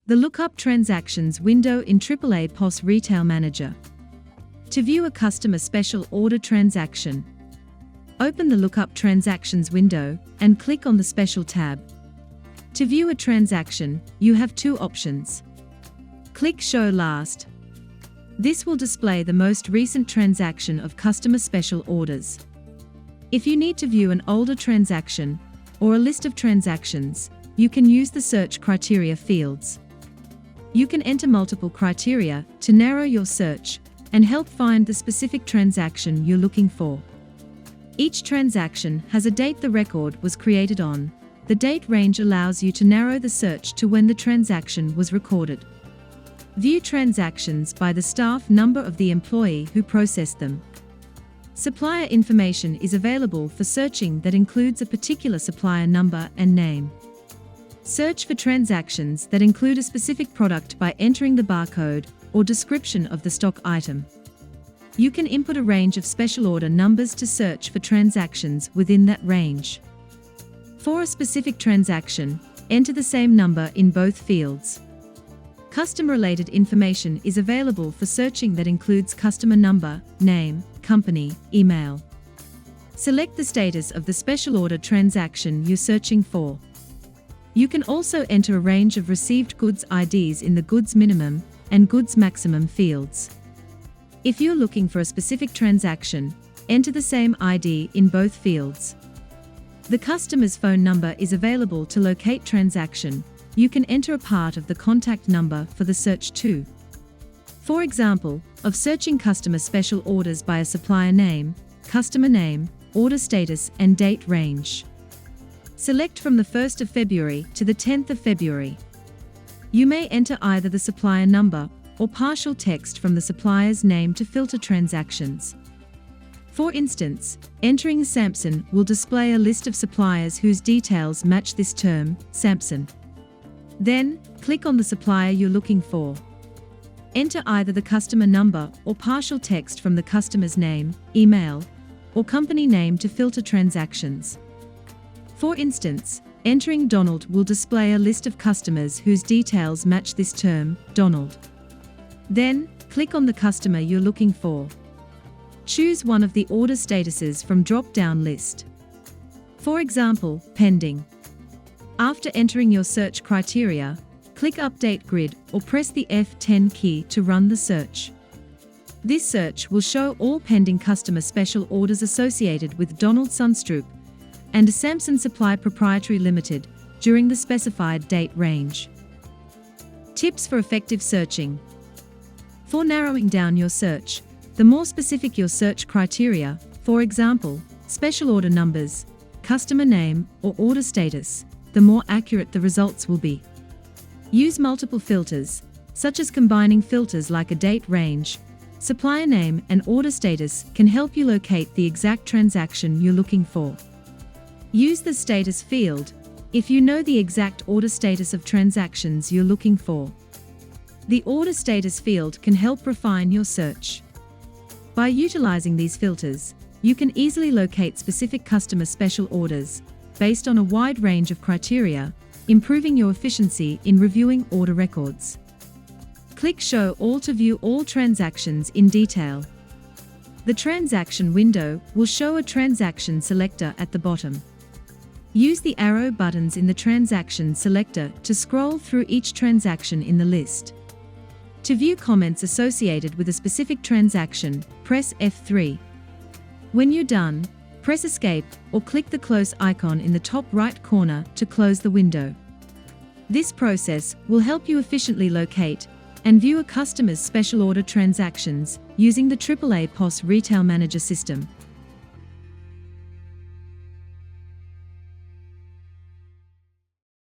The Lookup Transactions window in AAAPOS RetailManager. To view a customer special order transaction, open the Lookup Transactions window and click on the Special tab. To view a transaction, you have two options. Click Show Last. This will display the most recent transaction of customer special orders. If you need to view an older transaction or a list of transactions, you can use the search criteria fields. You can enter multiple criteria to narrow your search and help find the specific transaction you're looking for. Each transaction has a date the record was created on. The date range allows you to narrow the search to when the transaction was recorded. View transactions by the staff number of the employee who processed them. Supplier information is available for searching that includes a particular supplier number and name. Search for transactions that include a specific product by entering the barcode or description of the stock item. You can input a range of special order numbers to search for transactions within that range. For a specific transaction, enter the same number in both fields. Customer-related information is available for searching that includes customer number, name, company, email. Select the status of the special order transaction you're searching for. You can also enter a range of received goods IDs in the goods minimum and goods maximum fields. If you're looking for a specific transaction, enter the same ID in both fields. The customer's phone number is available to locate transaction. You can enter a part of the contact number for the search too. For example, of searching customer special orders by a supplier name, customer name, order status and date range. Select from the 1st of February to the 10th of February. You may enter either the supplier number or partial text from the supplier's name to filter transactions. For instance, entering Samson will display a list of suppliers whose details match this term, Samson. Then, click on the supplier you're looking for. Enter either the customer number or partial text from the customer's name, email, or company name to filter transactions. For instance, entering Donald will display a list of customers whose details match this term, Donald. Then, click on the customer you're looking for. Choose one of the order statuses from drop-down list. For example, pending. After entering your search criteria, click Update Grid or press the F10 key to run the search. This search will show all pending customer special orders associated with Donald Sunstrup and Samson Supply Proprietary Limited during the specified date range. Tips for effective searching. For narrowing down your search, the more specific your search criteria, for example, special order numbers, customer name, or order status, the more accurate the results will be. Use multiple filters, such as combining filters like a date range, supplier name, and order status can help you locate the exact transaction you're looking for. Use the status field if you know the exact order status of transactions you're looking for. The order status field can help refine your search. By utilizing these filters, you can easily locate specific customer special orders based on a wide range of criteria, improving your efficiency in reviewing order records. Click Show All to view all transactions in detail. The transaction window will show a transaction selector at the bottom. Use the arrow buttons in the transaction selector to scroll through each transaction in the list. To view comments associated with a specific transaction, press F3. When you're done, press Escape or click the close icon in the top right corner to close the window. This process will help you efficiently locate and view a customer's special order transactions using the AAAPOS RetailManager system.